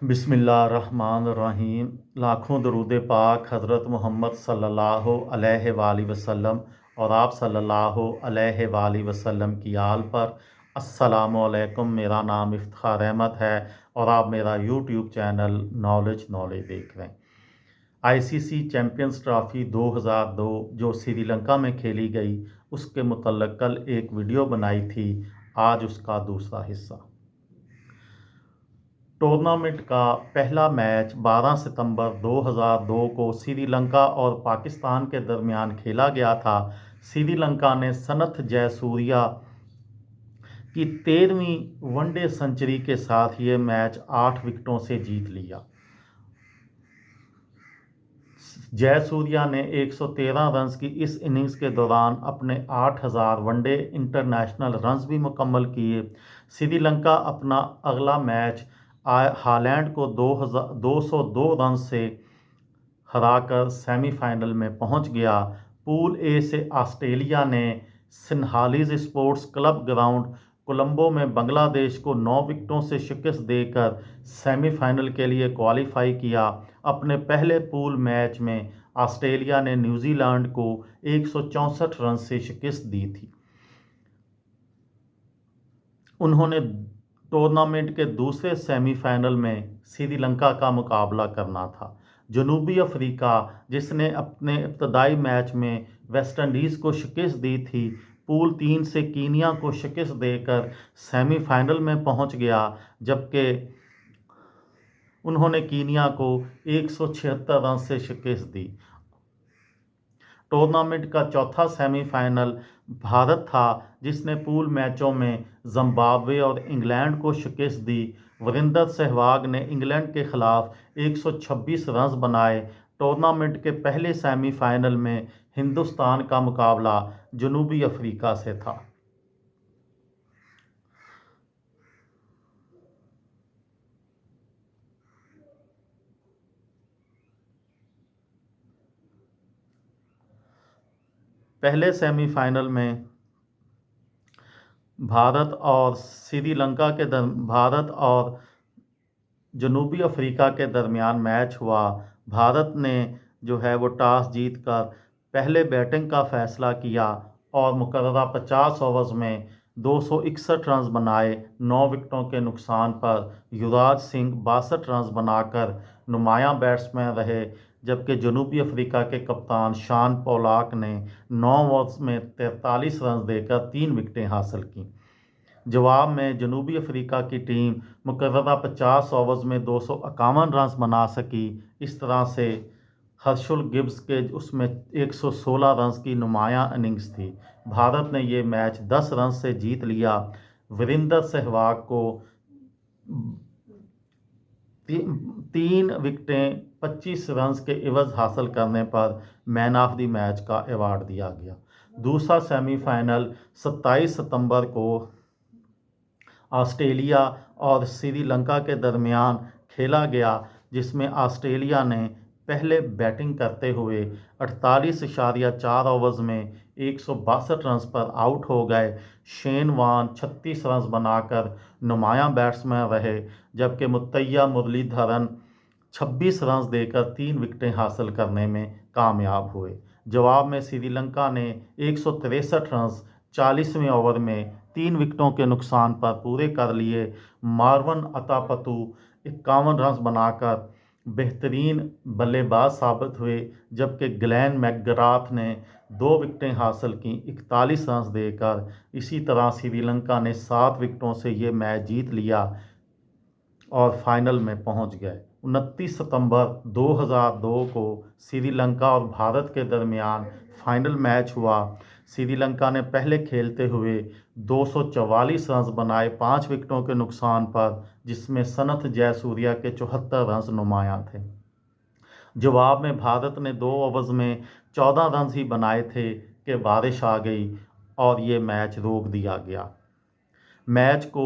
بسم اللہ الرحمن الرحیم۔ لاکھوں درود پاک حضرت محمد صلی اللہ علیہ وآلہ وسلم اور آپ صلی اللہ علیہ وآلہ وسلم کی آل پر۔ السلام علیکم، میرا نام افتخار احمد ہے اور آپ میرا یوٹیوب چینل نالج دیکھ رہے ہیں۔ آئی سی سی چیمپئنز ٹرافی 2002 جو سری لنکا میں کھیلی گئی، اس کے متعلق کل ایک ویڈیو بنائی تھی، آج اس کا دوسرا حصہ۔ ٹورنامنٹ کا پہلا میچ 12 ستمبر 2002 کو سری لنکا اور پاکستان کے درمیان کھیلا گیا تھا۔ سری لنکا نے سنتھ جے سوریا کی 13ویں ون ڈے سنچری کے ساتھ یہ میچ 8 وکٹوں سے جیت لیا۔ جے سوریا نے 113 رنز کی اس اننگز کے دوران اپنے 8000 ون ڈے انٹرنیشنل رنز بھی مکمل کیے۔ سری لنکا اپنا اگلا میچ ہالینڈ کو 202 رنز سے ہرا کر سیمی فائنل میں پہنچ گیا۔ پول اے سے آسٹریلیا نے سنہالیز اسپورٹس کلب گراؤنڈ کولمبو میں بنگلہ دیش کو 9 وکٹوں سے شکست دے کر سیمی فائنل کے لیے کوالیفائی کیا۔ اپنے پہلے پول میچ میں آسٹریلیا نے نیوزی لینڈ کو 164 رنز سے شکست دی تھی۔ انہوں نے ٹورنامنٹ کے دوسرے سیمی فائنل میں سری لنکا کا مقابلہ کرنا تھا۔ جنوبی افریقہ، جس نے اپنے ابتدائی میچ میں ویسٹ انڈیز کو شکست دی تھی، پول 3 سے کینیا کو شکست دے کر سیمی فائنل میں پہنچ گیا، جبکہ انہوں نے کینیا کو 176 رنز سے شکست دی۔ ٹورنامنٹ کا چوتھا سیمی فائنل بھارت تھا، جس نے پول میچوں میں زمبابوے اور انگلینڈ کو شکست دی۔ وریندر سہواگ نے انگلینڈ کے خلاف 126 رنز بنائے۔ ٹورنامنٹ کے پہلے سیمی فائنل میں ہندوستان کا مقابلہ جنوبی افریقہ سے تھا۔ پہلے سیمی فائنل میں بھارت اور جنوبی افریقہ کے درمیان میچ ہوا۔ بھارت نے وہ ٹاس جیت کر پہلے بیٹنگ کا فیصلہ کیا اور مقررہ 50 اوورز میں 261 رنز بنائے۔ 9 وکٹوں کے نقصان پر یوراج سنگھ 62 رنز بنا کر نمایاں بیٹسمین رہے، جبکہ جنوبی افریقہ کے کپتان شان پولاک نے 9 اوورز میں 43 رنز دے کر 3 وکٹیں حاصل کیں۔ جواب میں جنوبی افریقہ کی ٹیم مقررہ 50 اوورز میں 251 رنز بنا سکی۔ اس طرح سے ہرشل گبز کے اس میں 116 رنز کی نمایاں اننگز تھی۔ بھارت نے یہ میچ 10 رنز سے جیت لیا۔ وریندر سہواگ کو 3 وکٹیں 25 رنز کے عوض حاصل کرنے پر مین آف دی میچ کا ایوارڈ دیا گیا۔ دوسرا سیمی فائنل 27 ستمبر کو آسٹریلیا اور سری لنکا کے درمیان کھیلا گیا، جس میں آسٹریلیا نے پہلے بیٹنگ کرتے ہوئے 48.4 اوورز میں 162 رنز پر آؤٹ ہو گئے۔ شین وان 36 رنز بنا کر نمایاں بیٹسمین رہے، جبکہ متیہ مرلی دھرن 26 رنز دے کر 3 وکٹیں حاصل کرنے میں کامیاب ہوئے۔ جواب میں سری لنکا نے 163 رنز 40ویں اوور میں 3 وکٹوں کے نقصان پر پورے کر لیے۔ مارون اتاپتو 51 رنز بنا کر بہترین بلے باز ثابت ہوئے، جبکہ گلین میک گراتھ نے 2 وکٹیں حاصل کیں 41 رنز دے کر۔ اسی طرح سری لنکا نے 7 وکٹوں سے یہ میچ جیت لیا اور فائنل میں پہنچ گئے۔ 29 ستمبر 2002 کو سری لنکا اور بھارت کے درمیان فائنل میچ ہوا۔ سری لنکا نے پہلے کھیلتے ہوئے 244 رنز بنائے 5 وکٹوں کے نقصان پر، جس میں سنتھ جے سوریا کے 74 رنز نمایاں تھے۔ جواب میں بھارت نے 2 اوورز میں 14 رنز ہی بنائے تھے کہ بارش آ گئی اور یہ میچ روک دیا گیا۔ میچ کو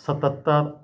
77